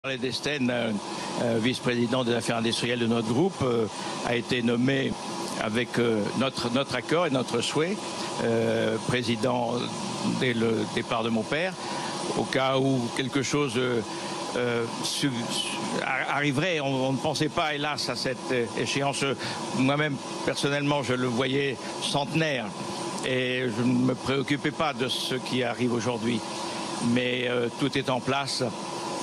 Desten, vice-président des affaires industrielles de notre groupe, a été nommé avec notre accord et notre souhait, président dès le départ de mon père, au cas où quelque chose arriverait. On ne pensait pas, hélas, à cette échéance. Moi-même, personnellement, je le voyais centenaire et je ne me préoccupais pas de ce qui arrive aujourd'hui. Mais tout est en place.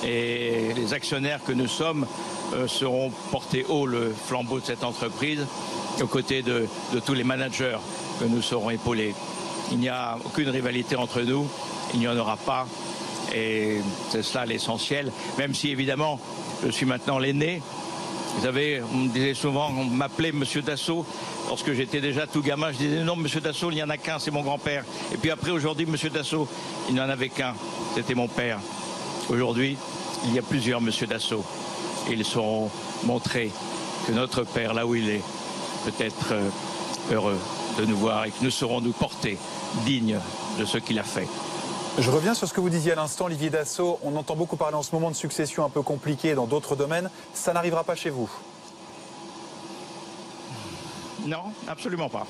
Et les actionnaires que nous sommes seront portés haut le flambeau de cette entreprise aux côtés de tous les managers que nous saurons épauler. Il n'y a aucune rivalité entre nous, il n'y en aura pas et c'est cela l'essentiel, même si évidemment je suis maintenant l'aîné. Vous savez, on me disait souvent, on m'appelait Monsieur Dassault. Lorsque j'étais déjà tout gamin, je disais non, Monsieur Dassault, il n'y en a qu'un, c'est mon grand-père. Et puis après, aujourd'hui, Monsieur Dassault, il n'y en avait qu'un, c'était mon père. Aujourd'hui, il y a plusieurs Monsieur Dassault. Ils sauront montrer que notre père, là où il est, peut être heureux de nous voir et que nous saurons nous porter dignes de ce qu'il a fait. Je reviens sur ce que vous disiez à l'instant, Olivier Dassault. On entend beaucoup parler en ce moment de succession un peu compliquée dans d'autres domaines. Ça n'arrivera pas chez vous? Non, absolument pas.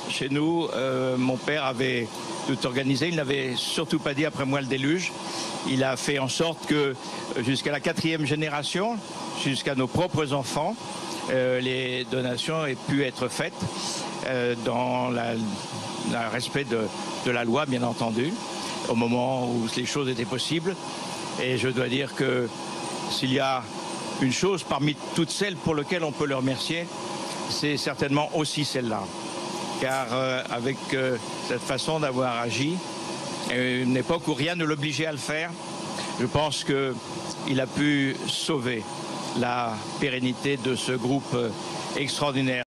Chez nous, mon père avait tout organisé. Il n'avait surtout pas dit après moi le déluge. Il a fait en sorte que jusqu'à la 4e génération, jusqu'à nos propres enfants, les donations aient pu être faites dans le respect de la loi, bien entendu, au moment où les choses étaient possibles. Et je dois dire que s'il y a une chose parmi toutes celles pour lesquelles on peut le remercier, c'est certainement aussi celle-là. Car avec cette façon d'avoir agi, une époque où rien ne l'obligeait à le faire, je pense qu'il a pu sauver la pérennité de ce groupe extraordinaire.